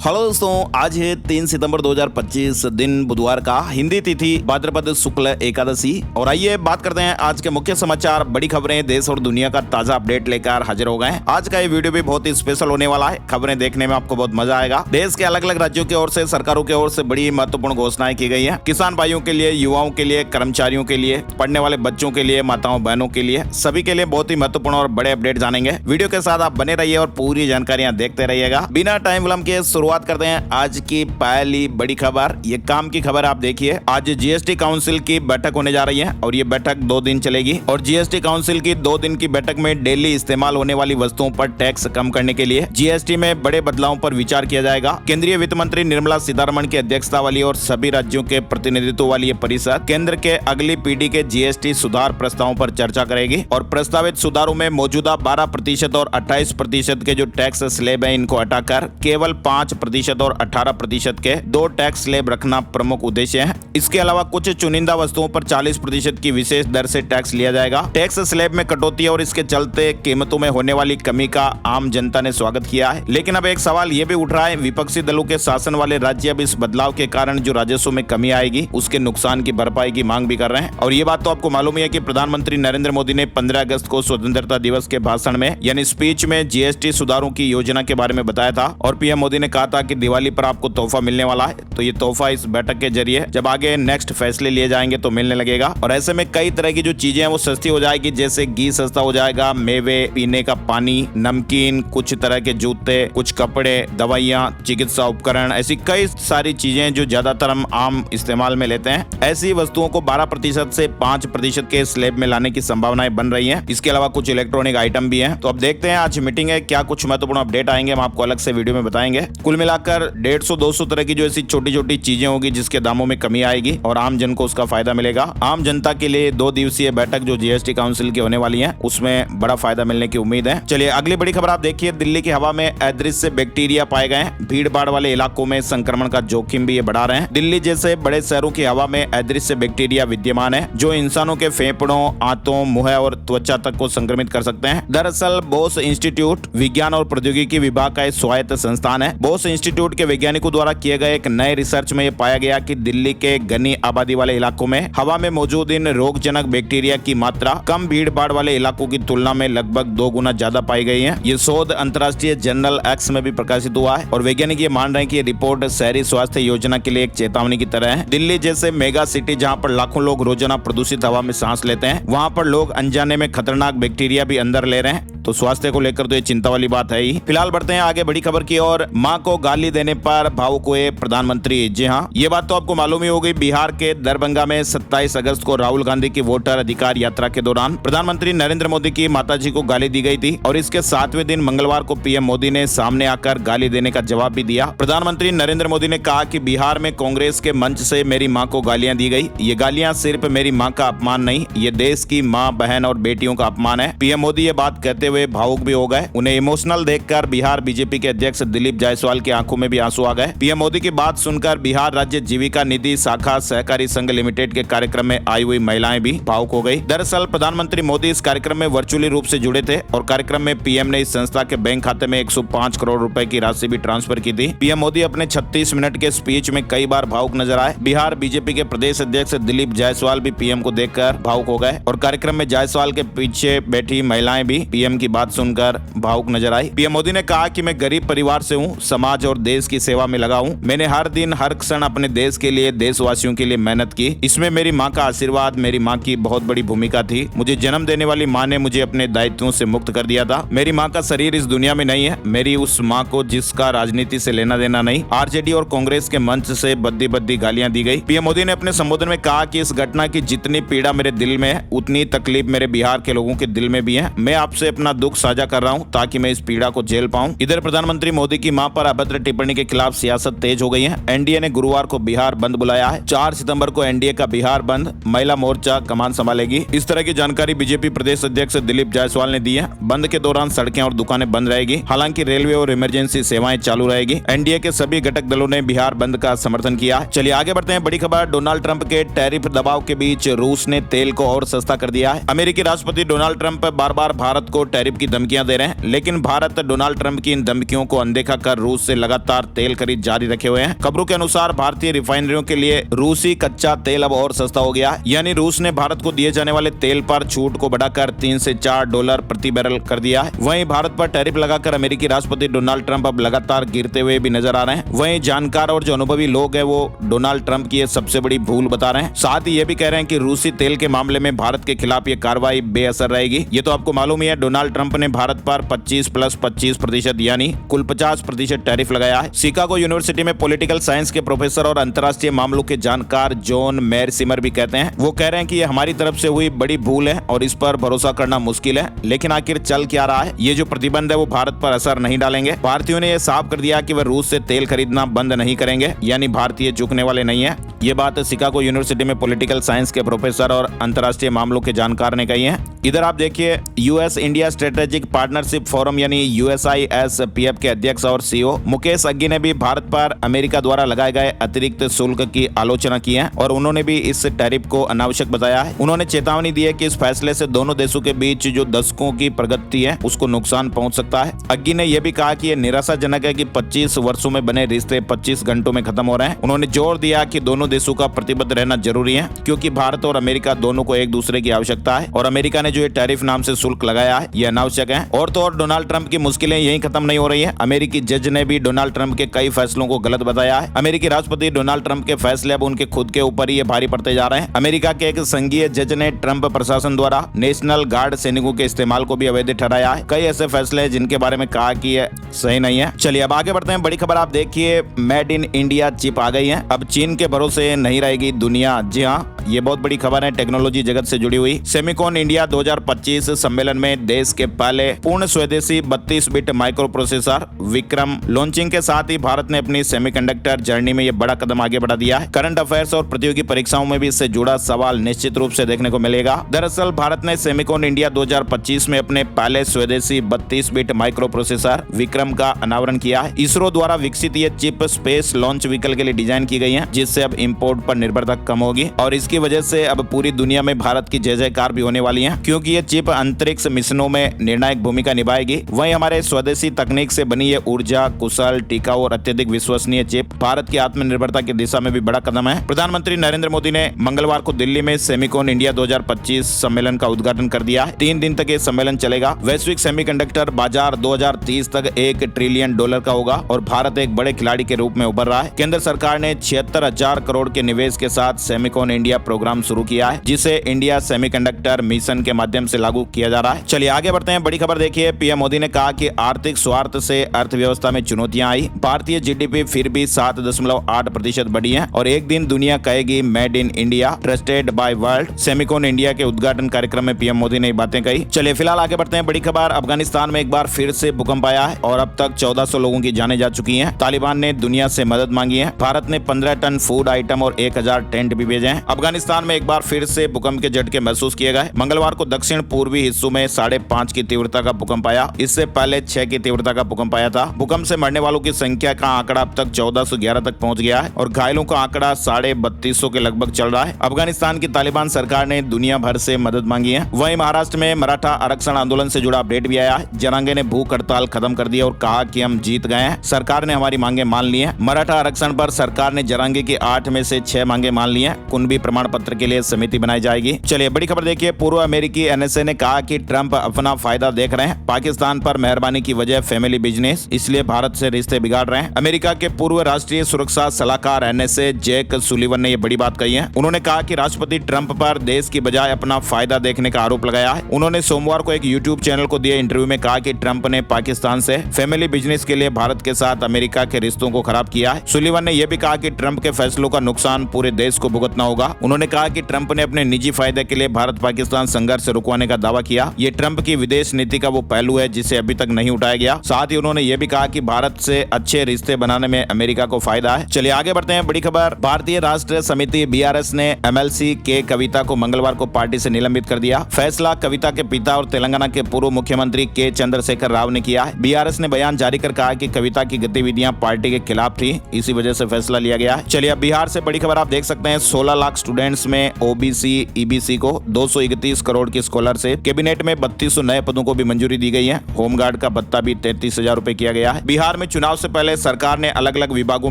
Hello दोस्तों, आज है 3 सितंबर 2025 दिन बुधवार का, हिंदी तिथि भाद्रपद शुक्ल एकादशी। और आइए बात करते हैं आज के मुख्य समाचार, बड़ी खबरें, देश और दुनिया का ताजा अपडेट लेकर हाजिर हो गए हैं। आज का ये वीडियो भी बहुत ही स्पेशल होने वाला है। खबरें देखने में आपको बहुत मजा आएगा। देश के अलग अलग राज्यों की ओर से, सरकारों की ओर से बड़ी महत्वपूर्ण घोषणाएं की गई है। किसान भाइयों के लिए, युवाओं के लिए, कर्मचारियों के लिए, पढ़ने वाले बच्चों के लिए, माताओं बहनों के लिए, सभी के लिए बहुत ही महत्वपूर्ण और बड़े अपडेट जानेंगे। वीडियो के साथ आप बने रहिए और पूरी जानकारियां देखते रहिएगा। बिना टाइम विलंब के शुरुआत करते हैं आज की पहली बड़ी खबर। ये काम की खबर आप देखिए। आज जीएसटी काउंसिल की बैठक होने जा रही है और ये बैठक 2 दिन चलेगी। और जीएसटी काउंसिल की 2 दिन की बैठक में डेली इस्तेमाल होने वाली वस्तुओं पर टैक्स कम करने के लिए जीएसटी में बड़े बदलावों पर विचार किया जाएगा। केंद्रीय वित्त मंत्री निर्मला सीतारमण की अध्यक्षता वाली और सभी राज्यों के प्रतिनिधित्व वाली ये परिषद केंद्र के अगली पीढ़ी के जीएसटी सुधार प्रस्तावों पर चर्चा करेगी। और प्रस्तावित सुधारों में मौजूदा 12% और 28% के जो टैक्स स्लैब है, इनको हटाकर केवल 5% और 18% के 2 टैक्स स्लैब रखना प्रमुख उद्देश्य है। इसके अलावा कुछ चुनिंदा वस्तुओं पर 40% की विशेष दर से टैक्स लिया जाएगा। टैक्स स्लैब में कटौती और इसके चलते कीमतों में होने वाली कमी का आम जनता ने स्वागत किया है। लेकिन अब एक सवाल ये भी उठ रहा है, विपक्षी दलों के शासन वाले राज्य अब इस बदलाव के कारण जो राजस्व में कमी आएगी, उसके नुकसान की भरपाई की मांग भी कर रहे हैं। और ये बात तो आपको मालूम ही है कि प्रधानमंत्री नरेंद्र मोदी ने 15 अगस्त को स्वतंत्रता दिवस के भाषण में यानी स्पीच में जीएसटी सुधारों की योजना के बारे में बताया था। और पीएम मोदी ने कहा था कि दिवाली पर आपको तोहफा मिलने वाला है। तो ये तोहफा इस बैठक के जरिए जब आगे नेक्स्ट फैसले लिए जाएंगे तो मिलने लगेगा। और ऐसे में कई तरह की जो चीजें हैं वो सस्ती हो जाएगी, जैसे घी सस्ता हो जाएगा, मेवे, पीने का पानी, नमकीन, कुछ तरह के जूते, कुछ कपड़े, दवाइयाँ, चिकित्सा उपकरण, ऐसी कई सारी चीजें जो ज्यादातर हम आम इस्तेमाल में लेते हैं, ऐसी वस्तुओं को 12% से 5% के स्लैब में लाने की संभावनाएं बन रही है। इसके अलावा कुछ इलेक्ट्रॉनिक आइटम भी है। तो अब देखते हैं आज मीटिंग है, क्या कुछ महत्वपूर्ण अपडेट आएंगे, हम आपको अलग से वीडियो में बताएंगे। कुल मिलाकर 150-200 तरह की जो ऐसी छोटी छोटी चीजें होगी जिसके दामों में कमी आएगी और आम जन को उसका फायदा मिलेगा। आम जनता के लिए 2 दिवसीय बैठक जो जीएसटी काउंसिल की होने वाली है, उसमें बड़ा फायदा मिलने की उम्मीद है। चलिए अगली बड़ी खबर आप देखिए। दिल्ली की हवा में अदृश्य बैक्टीरिया पाए गए हैं। भीड़ भाड़ वाले इलाकों में संक्रमण का जोखिम भी ये बढ़ा रहे हैं। दिल्ली जैसे बड़े शहरों की हवा में अदृश्य बैक्टीरिया विद्यमान है जो इंसानों के फेफड़ों, आंतों, मुंह और त्वचा तक को संक्रमित कर सकते हैं। दरअसल बोस इंस्टीट्यूट विज्ञान और प्रौद्योगिकी विभाग का एक स्वायत्त संस्थान है। बोस इंस्टीट्यूट के वैज्ञानिकों द्वारा किए गए एक नए रिसर्च में यह पाया गया कि दिल्ली के घनी आबादी वाले इलाकों में हवा में मौजूद इन रोगजनक बैक्टीरिया की मात्रा कम भीड़ भाड़ वाले इलाकों की तुलना में लगभग 2 गुना ज्यादा पाई गई है। ये शोध अंतर्राष्ट्रीय जर्नल एक्स में भी प्रकाशित हुआ है और वैज्ञानिक ये मान रहे हैं कि ये रिपोर्ट शहरी स्वास्थ्य योजना के लिए एक चेतावनी की तरह है। दिल्ली जैसे मेगा सिटी जहाँ पर लाखों लोग रोजाना प्रदूषित हवा में सांस लेते हैं, वहाँ पर लोग अनजाने में खतरनाक बैक्टीरिया भी अंदर ले रहे हैं। तो स्वास्थ्य को लेकर तो ये चिंता वाली बात है ही। फिलहाल बढ़ते हैं आगे बड़ी खबर की ओर। मां को गाली देने पर भावुक हुए प्रधानमंत्री। जी हां, ये बात तो आपको मालूम ही होगी। बिहार के दरभंगा में 27 अगस्त को राहुल गांधी की वोटर अधिकार यात्रा के दौरान प्रधानमंत्री नरेंद्र मोदी की माताजी को गाली दी गई थी और इसके 7वें दिन मंगलवार को पीएम मोदी ने सामने आकर गाली देने का जवाब भी दिया। प्रधानमंत्री नरेंद्र मोदी ने कहा कि बिहार में कांग्रेस के मंच से मेरी मां को गालियां दी गई। ये गालियां सिर्फ मेरी मां का अपमान नहीं, ये देश की मां, बहन और बेटियों का अपमान है। पीएम मोदी ये बात कहते हुए भावुक भी हो गए। उन्हें इमोशनल देखकर बिहार बीजेपी के अध्यक्ष दिलीप जायसवाल की आंखों में भी आंसू आ गए। पीएम मोदी की बात सुनकर बिहार राज्य जीविका निधि शाखा सहकारी संघ लिमिटेड के कार्यक्रम में आई हुई महिलाएं भी भावुक हो गई। दरअसल प्रधानमंत्री मोदी इस कार्यक्रम में वर्चुअली रूप से जुड़े थे और कार्यक्रम में पीएम ने इस संस्था के बैंक खाते में 105 करोड़ रुपए की राशि भी ट्रांसफर की थी। पीएम मोदी अपने 36 मिनट के स्पीच में कई बार भावुक नजर आए। बिहार बीजेपी के प्रदेश अध्यक्ष दिलीप जायसवाल भी पीएम को देखकर भावुक हो गए और कार्यक्रम में जायसवाल के पीछे बैठी महिलाएं भी पीएम की बात सुनकर भावुक नजर आई। पीएम मोदी ने कहा कि मैं गरीब परिवार से हूँ, समाज और देश की सेवा में लगा हूँ। मैंने हर दिन हर क्षण अपने देश के लिए, देशवासियों के लिए मेहनत की। इसमें मेरी माँ का आशीर्वाद, मेरी माँ की बहुत बड़ी भूमिका थी। मुझे जन्म देने वाली माँ ने मुझे अपने दायित्वों से मुक्त कर दिया था। मेरी माँ का शरीर इस दुनिया में नहीं है। मेरी उस माँ को जिसका राजनीति से लेना देना नहीं, आरजेडी और कांग्रेस के मंच से बद्दी बद्दी गालियां दी गई। पीएम मोदी ने अपने संबोधन में कहा कि इस घटना की जितनी पीड़ा मेरे दिल में है, उतनी तकलीफ मेरे बिहार के लोगों के दिल में भी है। मैं आपसे अपना दुख साझा कर रहा हूँ ताकि मैं इस पीड़ा को झेल पाऊं। इधर प्रधानमंत्री मोदी की मां पर अभद्र टिप्पणी के खिलाफ सियासत तेज हो गई है। एनडीए ने गुरुवार को बिहार बंद बुलाया है। 4 सितंबर को एनडीए का बिहार बंद, महिला मोर्चा कमान संभालेगी। इस तरह की जानकारी बीजेपी प्रदेश अध्यक्ष दिलीप जायसवाल ने दी है। बंद के दौरान सड़कें और दुकानें बंद रहेगी, हालांकि रेलवे और इमरजेंसी सेवाएं चालू रहेगी। एनडीए के सभी घटक दलों ने बिहार बंद का समर्थन किया। चलिए आगे बढ़ते हैं। बड़ी खबर, डोनाल्ड ट्रंप के टैरिफ दबाव के बीच रूस ने तेल को और सस्ता कर दिया है। अमेरिकी राष्ट्रपति डोनाल्ड ट्रंप बार बार भारत को टैरिफ की धमकियां दे रहे हैं, लेकिन भारत डोनाल्ड ट्रंप की इन धमकियों को अनदेखा कर रूस से लगातार तेल खरीद जारी रखे हुए हैं। खबरों के अनुसार भारतीय रिफाइनरियों के लिए रूसी कच्चा तेल अब और सस्ता हो गया, यानी रूस ने भारत को दिए जाने वाले तेल पर छूट को बढ़ाकर $3 से $4 प्रति बैरल कर दिया है। वहीं भारत पर टैरिफ लगाकर अमेरिकी राष्ट्रपति डोनाल्ड ट्रंप अब लगातार गिरते हुए भी नजर आ रहे हैं। वहीं जानकार और जो अनुभवी लोग हैं वो डोनाल्ड ट्रंप की सबसे बड़ी भूल बता रहे हैं। साथ ही ये भी कह रहे हैं कि रूसी तेल के मामले में भारत के खिलाफ ये कार्रवाई बेअसर रहेगी। ये तो आपको मालूम ही है, डोनाल्ड ट्रंप ने भारत पर 25+25% यानी कुल 50% टैरिफ लगाया है। शिकागो यूनिवर्सिटी में पॉलिटिकल साइंस के प्रोफेसर और अंतर्राष्ट्रीय मामलों के जानकार जॉन मैरसिमर भी कहते हैं, वो कह रहे हैं कि ये हमारी तरफ से हुई बड़ी भूल है और इस पर भरोसा करना मुश्किल है। लेकिन आखिर चल क्या रहा है? ये जो प्रतिबंध है वो भारत पर असर नहीं डालेंगे। भारतीयों ने यह साफ कर दिया कि वे रूस से तेल खरीदना बंद नहीं करेंगे, यानी भारतीय झुकने वाले नहीं है। ये बात शिकागो यूनिवर्सिटी में पॉलिटिकल साइंस के प्रोफेसर और अंतर्राष्ट्रीय मामलों के जानकार ने कही है। इधर आप देखिए, US India strategic partnership forum यानी USISPF के अध्यक्ष और CEO मुकेश अग्गी ने भी भारत पर अमेरिका द्वारा लगाए गए अतिरिक्त शुल्क की आलोचना की है और उन्होंने भी इस टैरिफ को अनावश्यक बताया है। उन्होंने चेतावनी दी है कि इस फैसले से दोनों देशों के बीच जो दशकों की प्रगति है उसको नुकसान पहुंच सकता है। अग्गी ने यह भी कहा कि यह निराशाजनक है कि 25 वर्षों में बने रिश्ते 25 घंटों में खत्म हो रहे हैं। उन्होंने जोर दिया कि दोनों देशों का प्रतिबद्ध रहना जरूरी है, क्योंकि भारत और अमेरिका दोनों को एक दूसरे की आवश्यकता है और अमेरिका ने जो ये टैरिफ नाम से शुल्क लगाया है ये अनावश्यक है। और तो और डोनाल्ड ट्रंप की मुश्किलें यहीं खत्म नहीं हो रही है। अमेरिकी जज ने भी डोनाल्ड ट्रंप के कई फैसलों को गलत बताया है। अमेरिकी राष्ट्रपति डोनाल्ड ट्रंप के फैसले अब उनके खुद के ऊपर ही भारी पड़ते जा रहे हैं। अमेरिका के एक संघीय जज ने ट्रंप प्रशासन द्वारा नेशनल गार्ड सैनिकों के इस्तेमाल को भी अवैध ठहराया है। कई ऐसे फैसले हैं जिनके बारे में कहा कि ये सही नहीं है। चलिए अब आगे बढ़ते हैं। बड़ी खबर आप देखिए, मेड इन इंडिया चिप आ गई है। अब चीन के भरोसे नहीं रहेगी दुनिया। जी हाँ, ये बहुत बड़ी खबर है टेक्नोलॉजी जगत से जुड़ी हुई। सेमिकॉन इंडिया 2025 सम्मेलन में देश के पहले पूर्ण स्वदेशी 32 bit micro processor Vikram launching के साथ ही भारत ने अपनी सेमीकंडक्टर जर्नी में ये बड़ा कदम आगे बढ़ा दिया है। करंट अफेयर्स और प्रतियोगी परीक्षाओं में भी इससे जुड़ा सवाल निश्चित रूप से देखने को मिलेगा। दरअसल भारत ने सेमिकॉन इंडिया 2025 में अपने पहले स्वदेशी 32 बिट माइक्रो प्रोसेसर विक्रम का अनावरण किया है। इसरो द्वारा विकसित ये चिप स्पेस लॉन्च व्हीकल के लिए डिजाइन की गई है, जिससे अब इंपोर्ट पर निर्भरता कम होगी और इसकी वजह से अब पूरी दुनिया में भारत की जय जयकार भी होने वाली है, क्योंकि ये चिप अंतरिक्ष मिशनों में निर्णायक भूमिका निभाएगी। वहीं हमारे स्वदेशी तकनीक से बनी ये ऊर्जा कुशल, टिकाऊ और अत्यधिक विश्वसनीय चिप भारत की आत्मनिर्भरता की दिशा में भी बड़ा कदम है। प्रधानमंत्री नरेंद्र मोदी ने मंगलवार को दिल्ली में सेमिकॉन इंडिया 2025 सम्मेलन का उद्घाटन कर दिया है। 3 दिन तक ये सम्मेलन चलेगा। वैश्विक सेमीकंडक्टर बाजार 2030 तक $1 ट्रिलियन का होगा और भारत एक बड़े खिलाड़ी के रूप में उभर रहा है। केंद्र सरकार ने 76,000 करोड़ के निवेश के साथ सेमिकॉन इंडिया प्रोग्राम शुरू किया है, जिसे इंडिया सेमीकंडक्टर मिशन के माध्यम से लागू किया जा रहा है। चलिए आगे बढ़ते हैं। बड़ी खबर देखिए, पीएम मोदी ने कहा कि आर्थिक स्वार्थ से अर्थव्यवस्था में चुनौतियां आई। भारतीय जीडीपी फिर भी 7.8% बढ़ी है और एक दिन दुनिया कहेगी made in India, trusted bye world. Semicon India के उद्घाटन कार्यक्रम में पीएम मोदी ने ये बातें कही। चलिए फिलहाल आगे बढ़ते हैं। बड़ी खबर, अफगानिस्तान में एक बार फिर से भूकंप आया है और अब तक 1400 लोगों की जानें जा चुकी हैं। तालिबान ने दुनिया से मदद मांगी है। भारत ने 15 टन फूड आइटम और 1000 टेंट भी भेजे हैं। अफगानिस्तान में एक बार फिर से भूकंप के झटके महसूस किए गए। मंगलवार को दक्षिण पूर्वी हिस्सों में 5.5 की तीव्रता का भूकंप आया। इससे पहले 6 की तीव्रता का भूकंप आया था। भूकंप से मरने वालों की संख्या का आंकड़ा अब तक 1411 तक पहुंच गया है और घायलों का आंकड़ा 3250 के लगभग चल रहा है। अफगानिस्तान की तालिबान सरकार ने दुनिया भर से मदद मांगी है। वहीं महाराष्ट्र में मराठा आरक्षण आंदोलन से जुड़ा अपडेट भी आया है। जरांगे ने भूख हड़ताल खत्म कर दी और कहा कि हम जीत गए हैं, सरकार ने हमारी मांगे मान ली है। मराठा आरक्षण पर सरकार ने जरांगे की 8 में से 6 मांगे मान ली है। कुणबी प्रमाण पत्र के लिए समिति बनाई जाएगी। चलिए बड़ी खबर देखिए, पूर्व अमेरिकी NSA ने कहा कि ट्रंप अपना फायदा देख रहे हैं। पाकिस्तान पर मेहरबानी की वजह फैमिली बिजनेस, इसलिए भारत से रिश्ते बिगाड़ रहे हैं। अमेरिका के पूर्व राष्ट्रीय सुरक्षा सलाहकार NSA जैक सुलिवन ने यह बड़ी बात कही है। उन्होंने कहा कि राष्ट्रपति ट्रंप पर देश की बजाय अपना फायदा देखने का आरोप लगाया है। उन्होंने सोमवार को एक यूट्यूब चैनल को दिए इंटरव्यू में कहा कि ट्रंप ने पाकिस्तान से फैमिली बिजनेस के लिए भारत के साथ अमेरिका के रिश्तों को खराब किया है। सुलिवन ने यह भी कहा कि ट्रंप के फैसलों का नुकसान पूरे देश को भुगतना होगा। उन्होंने कहा कि ट्रंप ने अपने निजी फायदे के लिए भारत पाकिस्तान संघर्ष से रुकवाने का दावा किया। ये ट्रंप की विदेश नीति का वो पहलू है जिसे अभी तक नहीं उठाया गया। साथ ही उन्होंने ये भी कहा कि भारत से अच्छे रिश्ते बनाने में अमेरिका को फायदा है। चलिए आगे बढ़ते हैं। बड़ी खबर, भारतीय राष्ट्रीय समिति BRS ने MLC के कविता को मंगलवार को पार्टी से निलंबित कर दिया। फैसला कविता के पिता और तेलंगाना के पूर्व मुख्यमंत्री के चंद्रशेखर राव ने किया है। BRS ने बयान जारी कर कहा कि कविता की गतिविधियां पार्टी के खिलाफ थी, इसी वजह से फैसला लिया गया है। चलिए अब बिहार से बड़ी खबर आप देख सकते हैं। 16 लाख स्टूडेंट्स में OBC EBC को 231 करोड़ की की स्कॉलर से कैबिनेट में 3200 नए पदों को भी मंजूरी दी गई है। होमगार्ड का भत्ता भी 33,000 रुपए किया गया है। बिहार में चुनाव से पहले सरकार ने अलग अलग विभागों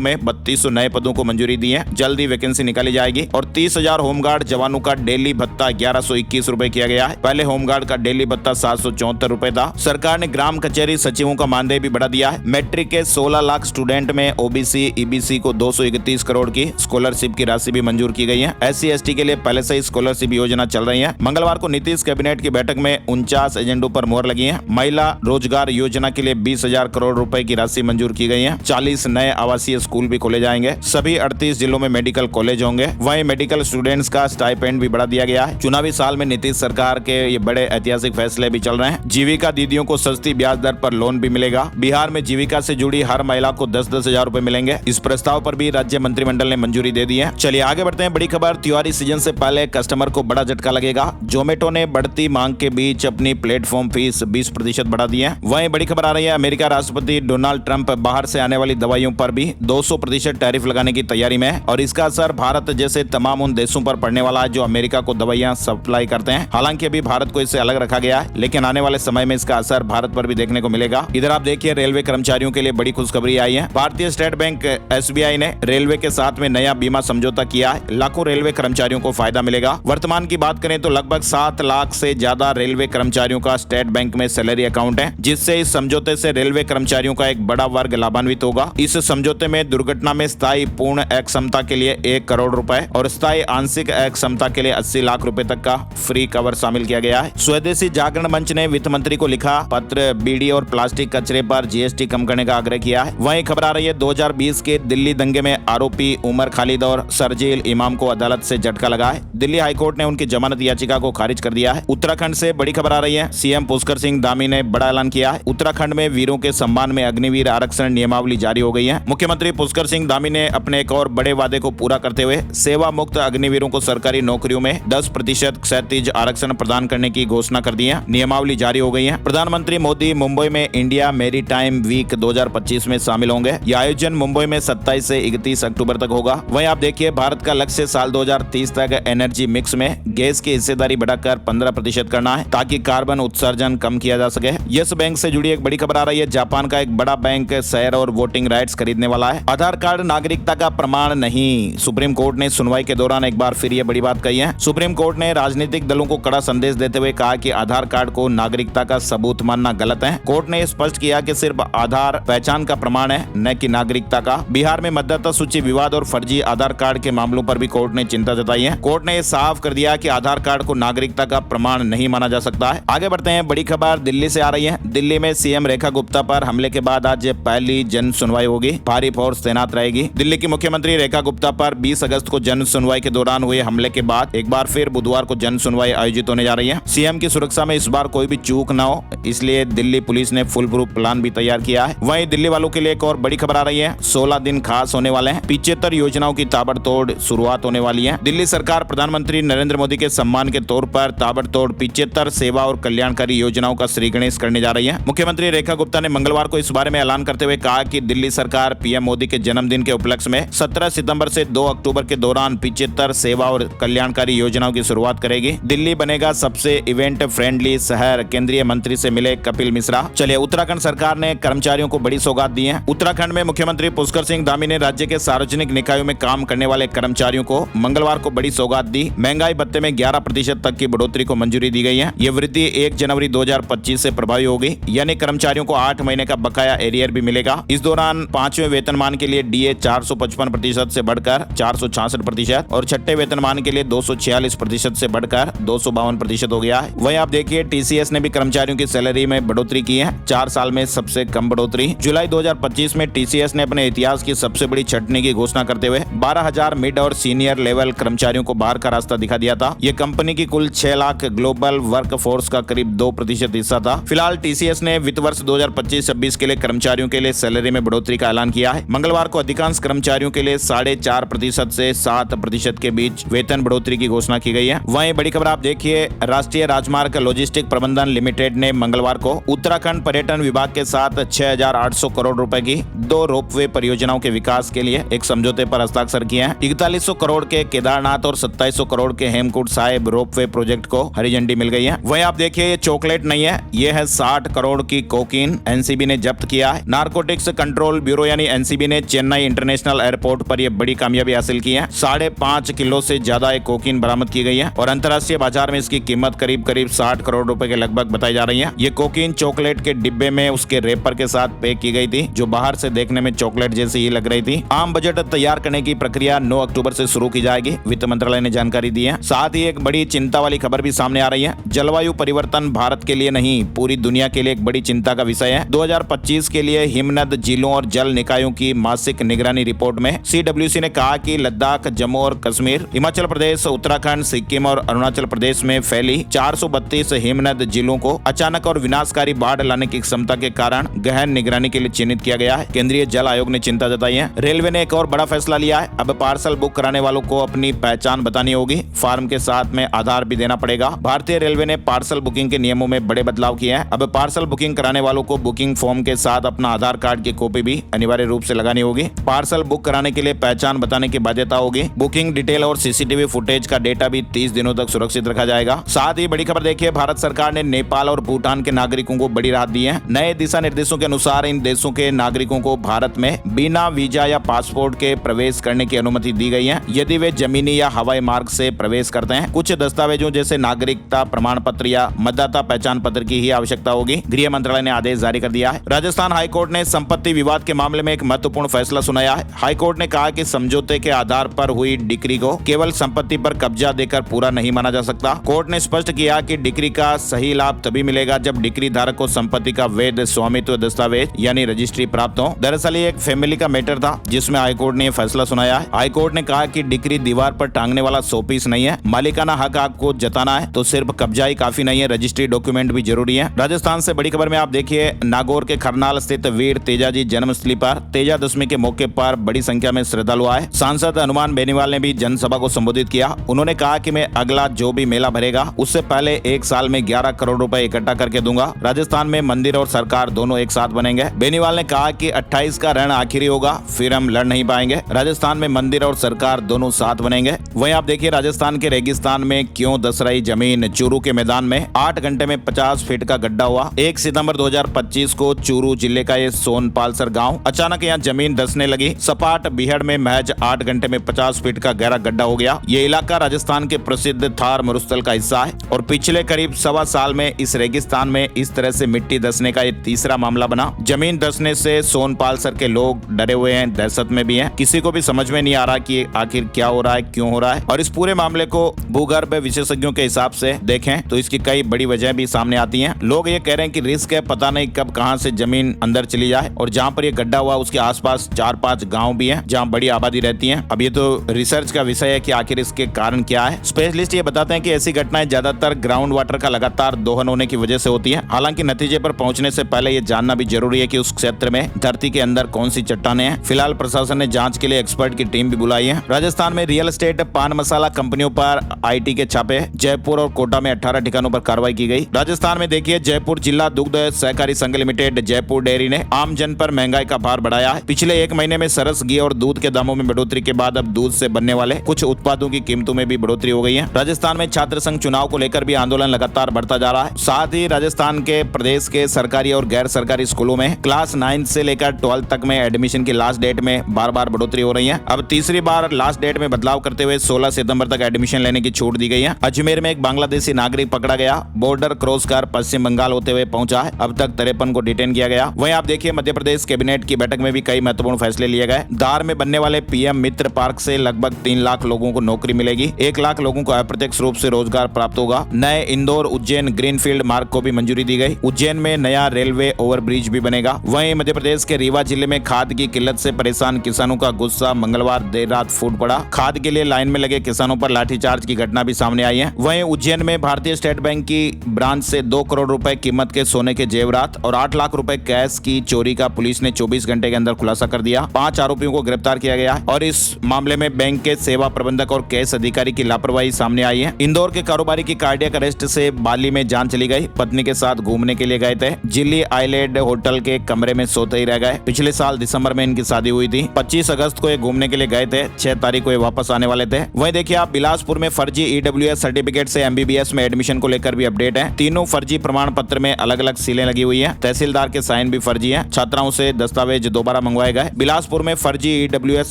में 3200 नए पदों को मंजूरी दी है। जल्द ही वैकेंसी निकाली जाएगी और 30,000 होमगार्ड जवानों का डेली भत्ता 1121 रुपए किया गया है। पहले होमगार्ड का डेली भत्ता 774 रुपए था। सरकार ने ग्राम कचहरी सचिवों का मानदेय भी बढ़ा दिया है। मैट्रिक के 16 लाख स्टूडेंट में ओबीसी ईबीसी को 231 करोड़ की स्कॉलरशिप की राशि भी मंजूर की गई है। SC/ST के लिए पहले से ही स्कॉलरशिप योजना चल रही है। मंगलवार को नीतीश कैबिनेट की बैठक में 49 एजेंडों पर मोहर लगी है। महिला रोजगार योजना के लिए 20,000 करोड़ रुपए की राशि मंजूर की गई है। 40 नए आवासीय स्कूल भी खोले जाएंगे। सभी 38 जिलों में मेडिकल कॉलेज होंगे। वहीं मेडिकल स्टूडेंट्स का स्टाइपेंड भी बढ़ा दिया गया है। चुनावी साल में नीतीश सरकार के ये बड़े ऐतिहासिक फैसले भी चल रहे हैं। जीविका दीदियों को सस्ती ब्याज दर पर लोन भी मिलेगा। बिहार में जीविका से जुड़ी हर महिला को 10-10 हजार रुपए मिलेंगे। इस प्रस्ताव पर भी राज्य मंत्रिमंडल ने मंजूरी दे दी है। चलिए आगे बढ़ते हैं। बड़ी खबर, त्योहारी सीजन से पहले कस्टमर को बड़ा झटका लगेगा। जोमेटो ने बढ़ती मांग के बीच अपनी प्लेटफॉर्म फीस 20% बढ़ा दी है। वहीं बड़ी खबर आ रही है, अमेरिका राष्ट्रपति डोनाल्ड ट्रंप बाहर से आने वाली दवाइयों पर भी 200% टैरिफ लगाने की तैयारी में है और इसका असर भारत जैसे तमाम उन देशों पर पड़ने वाला है जो अमेरिका को दवाइयां सप्लाई करते हैं। हालांकि अभी भारत को इससे अलग रखा गया है, लेकिन आने वाले समय में इसका असर भारत पर भी देखने को मिलेगा। इधर आप देखिए, रेलवे कर्मचारियों के लिए बड़ी खुशखबरी आई है। भारतीय स्टेट बैंक SBI ने रेलवे के साथ में नया बीमा समझौता किया है। लाखों रेलवे कर्मचारियों को फायदा मिलेगा। वर्तमान की बात करें तो लगभग 7 लाख से ज्यादा रेलवे कर्मचारियों का स्टेट बैंक में सैलरी अकाउंट है, जिससे इस समझौते से रेलवे कर्मचारियों का एक बड़ा वर्ग लाभान्वित होगा। इस समझौते में दुर्घटना में स्थायी पूर्ण अक्षमता के लिए 1 करोड़ रुपए और स्थायी आंशिक अक्षमता के लिए 80 लाख रुपए तक का फ्री कवर शामिल किया गया है। स्वदेशी जागरण मंच ने वित्त मंत्री को लिखा पत्र बीड़ी और प्लास्टिक कचरे पर GST कम करने का आग्रह किया है। वहीं खबर आ रही है, 2020 के दिल्ली दंगे में आरोपी उमर खालिद और शरजील इमाम को अदालत से झटका लगा है। दिल्ली हाईकोर्ट ने उनकी जमानत याचिका को खारिज कर दिया है। उत्तराखंड से बड़ी खबर आ रही है, CM पुष्कर सिंह धामी ने बड़ा ऐलान किया है। उत्तराखंड में वीरों के सम्मान में अग्निवीर आरक्षण नियमावली जारी हो गई है। मुख्यमंत्री पुष्कर सिंह धामी ने अपने एक और बड़े वादे को पूरा करते हुए सेवा मुक्त अग्निवीरों को सरकारी नौकरियों में 10% क्षैतिज आरक्षण प्रदान करने की घोषणा कर दी है। नियमावली जारी हो गई है। प्रधानमंत्री मोदी मुंबई में इंडिया मैरीटाइम वीक 2025 में शामिल होंगे। यह आयोजन मुंबई में 27 से 31 अक्टूबर तक होगा। वहीं आप देखिए, भारत का लक्ष्य साल 2030 तक एनर्जी मिक्स में गैस की हिस्सेदारी बढ़ाकर 15% करना है, ताकि कार्बन उत्सर्जन कम किया जा सके। यस बैंक से जुड़ी एक बड़ी खबर आ रही है, जापान का एक बड़ा बैंक शेयर और वोटिंग राइट्स खरीदने वाला है। आधार कार्ड नागरिकता का प्रमाण नहीं, सुप्रीम कोर्ट ने सुनवाई के दौरान एक बार फिर ये बड़ी बात कही है। सुप्रीम कोर्ट ने राजनीतिक दलों को कड़ा संदेश देते हुए कहा कि आधार कार्ड को नागरिकता का सबूत मानना गलत है। कोर्ट ने स्पष्ट किया कि सिर्फ आधार पहचान का प्रमाण है, न कि नागरिकता का। बिहार में मतदाता सूची विवाद और फर्जी आधार कार्ड के मामलों पर भी कोर्ट ने चिंता जताई है। कोर्ट ने साफ कर दिया कि आधार कार्ड को नागरिकता का प्रमाण नहीं माना जा सकता है। आगे बढ़ते हैं। बड़ी खबर दिल्ली से आ रही है। दिल्ली में CM रेखा गुप्ता पर हमले के बाद आज पहली जन सुनवाई होगी। भारी फोर्स तैनात रहेगी। दिल्ली की मुख्यमंत्री रेखा गुप्ता पर 20 अगस्त को जन सुनवाई के दौरान हुए हमले के बाद एक बार फिर बुधवार को जन सुनवाई आयोजित होने जा रही है। CM की सुरक्षा में इस बार कोई भी चूक न हो, इसलिए दिल्ली पुलिस ने फुल प्रूफ प्लान भी तैयार किया है। वहीं दिल्ली वालों के लिए एक और बड़ी खबर आ रही है। 16 दिन खास होने वाले हैं। 75 योजनाओं की ताबड़तोड़ शुरुआत होने वाली है। दिल्ली सरकार प्रधानमंत्री नरेंद्र मोदी के सम्मान के तौर पर ताबड़तोड़ 75 सेवा और कल्याणकारी योजनाओं का श्री गणेश करने जा रही है। मुख्यमंत्री रेखा गुप्ता ने मंगलवार को इस बारे में ऐलान करते हुए कहा कि दिल्ली सरकार PM मोदी के जन्मदिन के उपलक्ष्य में 17 सितंबर से 2 अक्टूबर के दौरान 75 सेवा और कल्याणकारी योजनाओं की शुरुआत करेगी। दिल्ली बनेगा सबसे इवेंट फ्रेंडली शहर, केंद्रीय मंत्री से मिले कपिल मिश्रा। चलिए, उत्तराखंड सरकार ने कर्मचारियों को बड़ी सौगात दी है। उत्तराखंड में मुख्यमंत्री पुष्कर सिंह धामी ने राज्य के सार्वजनिक निकायों में काम करने वाले कर्मचारियों को मंगलवार को बड़ी सौगात दी। महंगाई भत्ते में 11% तक की बढ़ोतरी को मंजूरी दी गई है। ये वृद्धि 1 जनवरी 2025 से प्रभावी होगी, यानी कर्मचारियों को 8 महीने का बकाया एरियर भी मिलेगा। इस दौरान 5वें वेतनमान के लिए DA 455% से बढ़कर 466% और 6ठे वेतनमान के लिए 246% से बढ़कर 252% हो गया है। वहीं आप देखिए, TCS ने भी कर्मचारियों की सैलरी में बढ़ोतरी की है, 4 साल में सबसे कम बढ़ोतरी। जुलाई 2025 में TCS ने अपने इतिहास की सबसे बड़ी छटनी की घोषणा करते हुए 12,000 मिड और सीनियर लेवल कर्मचारियों को बाहर का रास्ता दिखा दिया था। ये कंपनी की कुल 6 लाख ग्लोबल वर्क फोर्स का करीब 2% हिस्सा था। फिलहाल TCS ने वित्त वर्ष 2025-26 के लिए कर्मचारियों के लिए सैलरी में बढ़ोतरी का ऐलान किया है। मंगलवार को अधिकांश कर्मचारियों के लिए 4.5% से 7% के बीच वेतन बढ़ोतरी की घोषणा की गई है। वहीं बड़ी खबर आप देखिए, राष्ट्रीय राजमार्ग लॉजिस्टिक प्रबंधन लिमिटेड ने मंगलवार को उत्तराखंड पर्यटन विभाग के साथ 6,800 करोड़ रुपए की 2 रोपवे परियोजनाओं के विकास के लिए एक समझौते पर हस्ताक्षर किए हैं। 4100 करोड़ के केदारनाथ और 2700 करोड़ के हेमकुंड साहिब रोपवे प्रोजेक्ट को हरी झंडी मिल गई है। वहीं आप देखिए ये चॉकलेट नहीं है, ये है 60 करोड़ की कोकीन एनसीबी ने जब्त किया है। नारकोटिक्स कंट्रोल ब्यूरो यानी एनसीबी ने चेन्नई इंटरनेशनल एयरपोर्ट पर यह बड़ी कामयाबी हासिल की है। 5.5 किलो से ज्यादा एक कोकीन बरामद की गई है और अंतर्राष्ट्रीय बाजार में इसकी कीमत करीब 60 करोड़ रुपए के लगभग बताई जा रही है। ये कोकीन चॉकलेट के डिब्बे में उसके रेपर के साथ पैक की गई थी, जो बाहर से देखने में चॉकलेट जैसी ही लग रही थी। आम बजट तैयार करने की प्रक्रिया 9 अक्टूबर से शुरू की जाएगी, वित्त मंत्रालय ने जानकारी दी है। साथ ही एक बड़ी चिंता वाली खबर भी सामने आ रही है। जलवायु परिवर्तन भारत के लिए नहीं, पूरी दुनिया के लिए एक बड़ी चिंता का विषय है। 2025 के लिए हिमनद झीलों और जल निकायों की मासिक निगरानी रिपोर्ट में CWC ने कहा कि लद्दाख, जम्मू और कश्मीर, हिमाचल प्रदेश, उत्तराखंड, सिक्किम और अरुणाचल प्रदेश में फैली 432 हिमनद झीलों को अचानक और विनाशकारी बाढ़ लाने की क्षमता के कारण गहन निगरानी के लिए चिन्हित किया गया है। केंद्रीय जल आयोग ने चिंता जताई है। रेलवे ने एक और बड़ा फैसला लिया है। अब पार्सल बुक कराने वालों को अपनी पहचान बतानी होगी, फॉर्म के साथ में आधार भी देना पड़ेगा। भारतीय रेलवे ने पार्सल बुकिंग के नियमों में बड़े बदलाव किए हैं। अब पार्सल बुकिंग कराने वालों को बुकिंग फॉर्म के साथ अपना आधार कार्ड की कॉपी भी अनिवार्य रूप से लगानी होगी। पार्सल बुक कराने के लिए पहचान बताने की बाध्यता होगी। बुकिंग डिटेल और CCTV फुटेज का डेटा भी 30 दिनों तक सुरक्षित रखा जाएगा। साथ ही बड़ी खबर देखिए, भारत सरकार ने नेपाल और भूटान के नागरिकों को बड़ी राहत दी है। नए दिशा निर्देशों के अनुसार इन देशों के नागरिकों को भारत में बिना वीजा या पासपोर्ट के प्रवेश करने की अनुमति दी गई है, यदि वे जमीनी या हवाई मार्ग से प्रवेश करते हैं। कुछ दस्तावेजों जैसे नागरिकता प्रमाण पत्र या मतदाता पहचान पत्र की ही आवश्यकता होगी। गृह मंत्रालय ने आदेश जारी कर दिया है। राजस्थान हाईकोर्ट ने संपत्ति विवाद के मामले में एक महत्वपूर्ण फैसला सुनाया है। हाईकोर्ट ने कहा कि समझौते के आधार पर हुई डिक्री को केवल संपत्ति पर कब्जा देकर पूरा नहीं माना जा सकता। कोर्ट ने स्पष्ट किया कि डिक्री का सही लाभ तभी मिलेगा जब डिक्री धारक को संपत्ति का वैध स्वामित्व दस्तावेज यानी रजिस्ट्री प्राप्त हो। दरअसल ये एक फैमिली का मैटर था जिसमें हाईकोर्ट ने फैसला सुनाया है। हाईकोर्ट ने कहा कि डिक्री दीवार पर टांगने वाला शोपीस नहीं है। मालिकाना हक आपको जताना है तो सिर्फ कब्जा ही काफी नहीं है, रजिस्ट्री डॉक्यूमेंट भी जरूरी है। राजस्थान से बड़ी खबर में आप देखिए, नागौर के खरनाल स्थित वीर तेजाजी जन्मस्थली पर तेजा दशमी के मौके पर बड़ी संख्या में श्रद्धालु आए। सांसद हनुमान बेनीवाल ने भी जनसभा को संबोधित किया। उन्होंने कहा कि मैं अगला जो भी मेला भरेगा उससे पहले 1 साल में 11 करोड़ रुपए इकट्ठा करके दूंगा। राजस्थान में मंदिर और सरकार दोनों एक साथ बनेंगे। बेनीवाल ने कहा कि 28 का रण आखिरी होगा, फिर हम लड़ नहीं पाएंगे। राजस्थान में मंदिर और सरकार दोनों साथ बनेंगे। वहीं आप देखिए, राजस्थान के रेगिस्तान में क्यों धस रही जमीन। चूरू के मैदान में 8 घंटे में 50 फीट का गड्ढा हुआ। 1 सितंबर 2025 को चूरू जिले का ये सोनपालसर गांव, अचानक यहाँ जमीन धंसने लगी। सपाट बीहड़ में महज 8 घंटे में 50 फीट का गहरा गड्ढा हो गया। ये इलाका राजस्थान के प्रसिद्ध थार मरुस्थल का हिस्सा है और पिछले करीब 1.25 साल में इस रेगिस्तान में इस तरह से मिट्टी धंसने का ये तीसरा मामला बना। जमीन धंसने से सोनपालसर के लोग डरे हुए हैं, दहशत में भी हैं। किसी को भी समझ में नहीं आ रहा कि आखिर क्या हो रहा है, क्यों हो रहा है। और इस पूरे मामले को भूगर्भ विशेषज्ञों के हिसाब से देखें तो इसकी कई बड़ी वजह भी सामने आती हैं। लोग ये कह रहे हैं कि रिस्क है, पता नहीं कब कहां से जमीन अंदर चली जाए। और जहां पर ये गड्ढा हुआ उसके आसपास 4-5 गांव भी हैं जहां बड़ी आबादी रहती है। अब ये तो रिसर्च का विषय है कि आखिर इसके कारण क्या है। स्पेशलिस्ट ये बताते हैं कि ऐसी घटनाएं ज्यादातर ग्राउंड वाटर का लगातार दोहन होने की वजह से होती है। हालांकि नतीजे पर पहुंचने से पहले ये जानना भी जरूरी है कि उस क्षेत्र में धरती के अंदर कौन सी चट्टानें हैं। फिलहाल प्रशासन ने जांच के लिए एक्सपर्ट की टीम भी बुलाई है। राजस्थान में रियल एस्टेट, पान मसाला कंपनियों पर IT के छापे। जयपुर और कोटा में 18 ठिकानों पर कार्रवाई की गई। राजस्थान में देखिए, जयपुर जिला दुग्ध सहकारी संघ लिमिटेड जयपुर डेयरी ने आम जन पर महंगाई का भार बढ़ाया है। पिछले 1 महीने में सरस, घी और दूध के दामों में बढ़ोतरी के बाद अब दूध से बनने वाले कुछ उत्पादों की कीमतों में भी बढ़ोतरी हो गई है। राजस्थान में छात्र संघ चुनाव को लेकर भी आंदोलन लगातार बढ़ता जा रहा है। साथ ही राजस्थान के प्रदेश के सरकारी और गैर सरकारी स्कूलों में क्लास 9 से लेकर 12 तक में एडमिशन की लास्ट डेट में बार-बार बढ़ोतरी हो रही है। अब तीसरी बार लास्ट डेट में बदलाव करते हुए 16 सितंबर तक एडमिशन लेने की छूट दी गई है। अजमेर में एक बांग्लादेशी नागरिक पकड़ा गया। बॉर्डर क्रॉस कर पश्चिम बंगाल होते हुए पहुंचा है। अब तक 53 को डिटेन किया गया। वहीं आप देखिए, मध्य प्रदेश कैबिनेट की बैठक में भी कई महत्वपूर्ण फैसले लिए गए। धार में बनने वाले PM मित्र पार्क से लगभग 3 लाख लोगों को नौकरी मिलेगी। 1 लाख लोगों को अप्रत्यक्ष रूप से रोजगार प्राप्त होगा। नए इंदौर उज्जैन ग्रीनफील्ड मार्ग को भी मंजूरी दी गई। उज्जैन में नया रेलवे ओवरब्रिज भी बनेगा। वहीं मध्य प्रदेश के रीवा जिले में खाद की किल्लत से परेशान किसानों का गुस्सा मंगलवार देर रात फूट पड़ा। खाद के लिए लाइन में लगे किसानों पर लाठीचार्ज की घटना भी सामने आई है। वहीं उज्जैन में भारतीय स्टेट बैंक की ब्रांच से 2 करोड़ रुपए कीमत के सोने के जेवरात और 8 लाख रुपए कैश की चोरी का पुलिस ने 24 घंटे के अंदर खुलासा कर दिया। 5 आरोपियों को गिरफ्तार किया गया है और इस मामले में बैंक के सेवा प्रबंधक और कैश अधिकारी की लापरवाही सामने आई है। इंदौर के कारोबारी की कार्डियक अरेस्ट से बाली में जान चली गई। पत्नी के साथ घूमने के लिए गए थे। जिली आइलैंड होटल के कमरे में सोते ही रह गए। पिछले साल दिसंबर में इनकी शादी हुई थी। 25 अगस्त को ये घूमने के लिए गए थे। 6 तारीख को ये वापस आने वाले थे। वहीं देखिए आप, बिलासपुर में फर्जी EWS सर्टिफिकेट सर्टिफिकेट से एमबीबीएस में एडमिशन को लेकर भी अपडेट है। तीनों फर्जी प्रमाण पत्र में अलग अलग सीलें लगी हुई है। तहसीलदार के साइन भी फर्जी है। छात्राओं से दस्तावेज दोबारा मंगवाए गए। बिलासपुर में फर्जी ईडब्ल्यूएस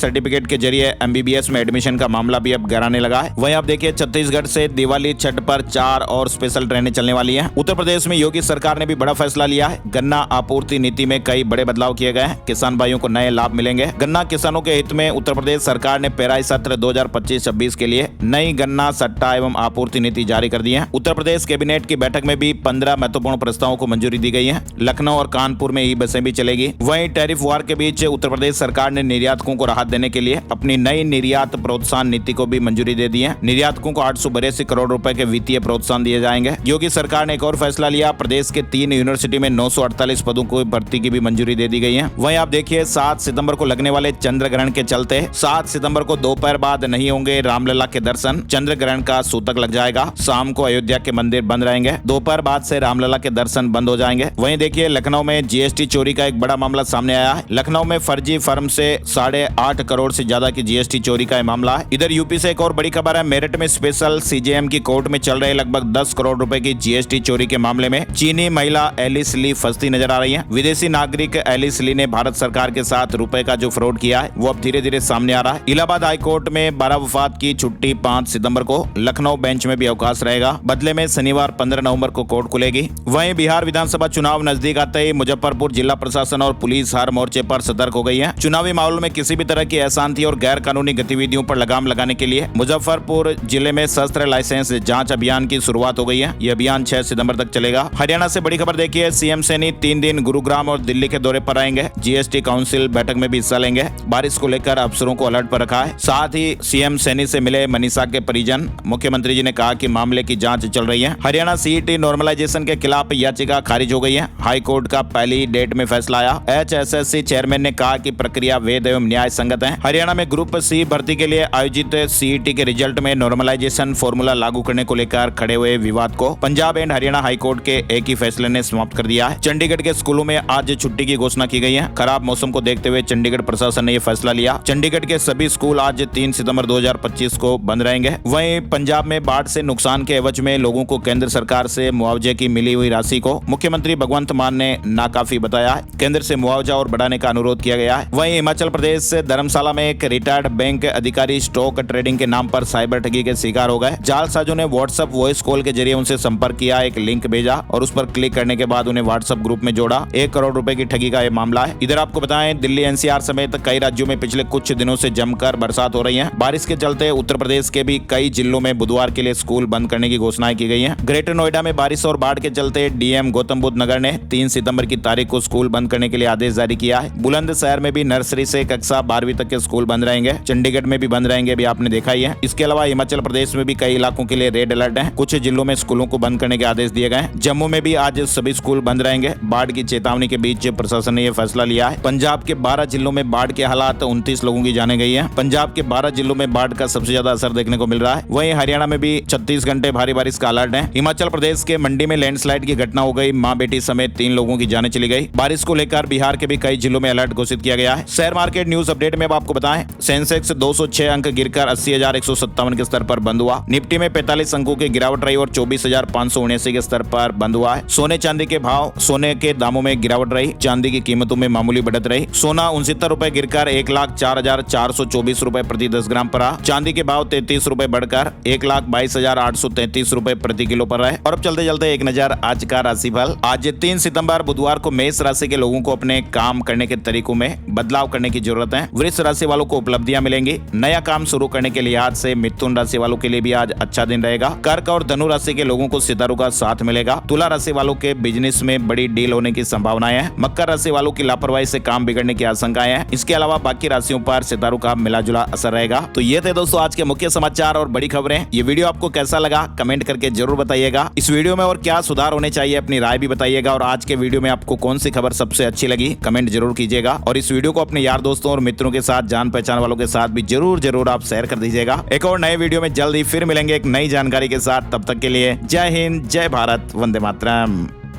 सर्टिफिकेट के जरिए एमबीबीएस में एडमिशन का मामला भी अब गहराने लगा है। वहीं आप देखिए छत्तीसगढ़ से दिवाली छठ पर 4 और स्पेशल ट्रेनें चलने वाली है। उत्तर प्रदेश में योगी सरकार ने भी बड़ा फैसला लिया है। गन्ना आपूर्ति नीति में कई बड़े बदलाव किए गए हैं। किसान भाइयों को नए लाभ मिलेंगे। गन्ना किसानों के हित में उत्तर प्रदेश सरकार ने पेराई सत्र 2025-26 के लिए नई गन्ना सट्टा एवं आपूर्ति नीति जारी कर दी है। उत्तर प्रदेश कैबिनेट की बैठक में भी 15 महत्वपूर्ण प्रस्तावों को मंजूरी दी गई है। लखनऊ और कानपुर में ई बसें भी चलेगी। वहीं टैरिफ वार के बीच उत्तर प्रदेश सरकार ने निर्यातकों को राहत देने के लिए अपनी नई निर्यात प्रोत्साहन नीति को भी मंजूरी दे दी है। निर्यातकों को 882 करोड़ रुपए के वित्तीय प्रोत्साहन दिए जाएंगे। योगी सरकार ने एक और फैसला लिया। प्रदेश के 3 यूनिवर्सिटी में 948 पदों को भर्ती की भी मंजूरी दे दी गई है। वहीं आप देखिए 7 सितंबर को लगने वाले चंद्र ग्रहण के चलते 7 सितंबर को दोपहर बाद नहीं होंगे रामलला के दर्शन। चंद्र ग्रहण का सूतक लग जाएगा। शाम को अयोध्या के मंदिर बंद रहेंगे। दोपहर बाद से रामलला के दर्शन बंद हो जाएंगे। वहीं देखिए लखनऊ में जीएसटी चोरी का एक बड़ा मामला सामने आया है। लखनऊ में फर्जी फर्म से 8.5 करोड़ से ज्यादा की जीएसटी चोरी का मामला है। इधर यूपी से एक और बड़ी खबर है। मेरठ में स्पेशल सीजेएम की कोर्ट में चल रहे लगभग 10 करोड़ रुपए की जीएसटी चोरी के मामले में चीनी महिला एलिस ली फंसती नजर आ रही है। विदेशी नागरिक एलिस ली ने भारत सरकार के साथ रुपए का जो फ्रॉड किया है वो अब धीरे धीरे सामने आ रहा है। इलाहाबाद हाई कोर्ट में 12 वफात की छुट्टी 5 सितंबर को। लखनऊ बेंच में भी अवकाश रहेगा। बदले में शनिवार 15 नवंबर को कोर्ट खुलेगी। वहीं बिहार विधानसभा चुनाव नजदीक आते ही मुजफ्फरपुर जिला प्रशासन और पुलिस हर मोर्चे पर सतर्क हो गई है। चुनावी माहौल में किसी भी तरह की अशांति और गैर कानूनी गतिविधियों पर लगाम लगाने के लिए मुजफ्फरपुर जिले में शस्त्र लाइसेंस जांच अभियान की शुरुआत हो गई है। यह अभियान 6 सितंबर तक चलेगा। हरियाणा से बड़ी खबर देखिए। सीएम सैनी 3 दिन गुरुग्राम और दिल्ली के दौरे पर आएंगे। जीएसटी काउंसिल बैठक में भी हिस्सा लेंगे। बारिश को लेकर अफसरों को अलर्ट पर रखा है। साथ ही सीएम सैनी से मिले मनीषा के परिजन। मुख्यमंत्री जी ने कहा कि मामले की जांच चल रही है। हरियाणा सीईटी नॉर्मलाइजेशन के खिलाफ याचिका खारिज हो गई है। हाई कोर्ट का पहली डेट में फैसला आया। एचएसएससी चेयरमैन ने कहा कि प्रक्रिया वैध एवं न्याय संगत है। हरियाणा में ग्रुप सी भर्ती के लिए आयोजित सीईटी के रिजल्ट में नॉर्मलाइजेशन फॉर्मूला लागू करने को लेकर खड़े हुए विवाद को Punjab and Haryana high court के एक ही फैसले ने समाप्त कर दिया है। चंडीगढ़ के स्कूलों में आज छुट्टी की घोषणा की गई है। खराब मौसम को देखते हुए चंडीगढ़ प्रशासन ने यह फैसला लिया। चंडीगढ़ के सभी स्कूल आज 3 सितंबर 2025 को बंद रहेंगे। वहीं पंजाब में बाढ़ से नुकसान के एवज में लोगों को केंद्र सरकार से मुआवजे की मिली हुई राशि को मुख्यमंत्री भगवंत मान ने नाकाफी बताया है। केंद्र से मुआवजा और बढ़ाने का अनुरोध किया गया है। वहीं हिमाचल प्रदेश से धर्मशाला में एक रिटायर्ड बैंक अधिकारी स्टॉक ट्रेडिंग के नाम पर साइबर ठगी के शिकार हो गए। जालसाजों ने व्हाट्सएप वॉइस कॉल के जरिए उनसे संपर्क किया, एक लिंक भेजा और उस पर क्लिक करने के बाद उन्हें व्हाट्सएप ग्रुप में जोड़ा। 1 करोड़ रुपए की ठगी का यह मामला है। इधर आपको बताएं दिल्ली एनसीआर समेत कई राज्यों में पिछले कुछ दिनों से जमकर बरसात हो रही है। बारिश के चलते उत्तर प्रदेश के भी कई जिलों में बुधवार के लिए स्कूल बंद करने की घोषणाएं की गई है। ग्रेटर नोएडा में बारिश और बाढ़ के चलते डीएम गौतम बुद्ध नगर ने 3 सितंबर की तारीख को स्कूल बंद करने के लिए आदेश जारी किया है। बुलंदशहर में भी नर्सरी से कक्षा 12वीं तक के स्कूल बंद रहेंगे। चंडीगढ़ में भी बंद रहेंगे, भी आपने देखा ही है। इसके अलावा हिमाचल प्रदेश में भी कई इलाकों के लिए रेड अलर्ट है। कुछ जिलों में स्कूलों को बंद करने के आदेश दिए गए। जम्मू में भी आज सभी स्कूल बंद रहेंगे। बाढ़ की चेतावनी के बीच प्रशासन ने यह फैसला लिया है। पंजाब के 12 जिलों में बाढ़ के हालात, 29 लोगों की जाने गई है। पंजाब के 12 जिलों में बाढ़ का सबसे ज्यादा असर देखने को मिल रहा है। वहीं हरियाणा में भी 36 घंटे भारी बारिश का अलर्ट है। हिमाचल प्रदेश के मंडी में लैंडस्लाइड की घटना हो गई। मां बेटी समेत 3 लोगों की जाने चली गई। बारिश को लेकर बिहार के भी कई जिलों में अलर्ट घोषित किया गया है। शेयर मार्केट न्यूज अपडेट में अब आपको बताएं, सेंसेक्स 206 अंक गिरकर 80,157 के स्तर पर बंद हुआ। निफ्टी में 45 अंकों की गिरावट रही और 24,579 के स्तर पर बंद हुआ है। सोने चांदी के भाव, सोने के दामों में गिरावट रही। चांदी की कीमतों में मामूली बढ़त रही। सोना 69 रुपए गिरकर 1,04,424 रुपए प्रति 10 ग्राम पर रहा। चांदी के भाव 33 रुपए बढ़कर 1,22,833 रुपए प्रति किलो पर रहे। और अब चलते चलते एक नजर आज का राशिफल। आज 3 सितंबर बुधवार को मेष राशि के लोगों को अपने काम करने के तरीकों में बदलाव करने की जरूरत है। वृष राशि वालों को उपलब्धियां मिलेंगी। नया काम शुरू करने के लिहाज से मिथुन राशि वालों के लिए भी आज अच्छा दिन रहेगा। कर्क और धनु राशि के लोगों को सितारों का साथ मिलेगा। तुला राशि वालों के बिजनेस में बड़ी डील होने की संभावनाएं हैं। मकर राशि वालों की लापरवाही से काम बिगड़ने की आशंकाएं हैं। इसके अलावा बाकी राशियों पर सितारों का मिला जुला असर रहेगा। तो ये थे दोस्तों आज के मुख्य समाचार और बड़ी खबरें। ये वीडियो आपको कैसा लगा कमेंट करके जरूर बताइएगा। इस वीडियो में और क्या सुधार होने चाहिए अपनी राय भी बताइएगा। और आज के वीडियो में आपको कौन सी खबर सबसे अच्छी लगी कमेंट जरूर कीजिएगा। और इस वीडियो को अपने यार दोस्तों और मित्रों के साथ, जान पहचान वालों के साथ भी जरूर आप शेयर कर दीजिएगा। एक और नए वीडियो में जल्द ही फिर मिलेंगे एक नई जानकारी के साथ। तब तक के लिए जय हिंद, जय भारत, वंदे मातरम।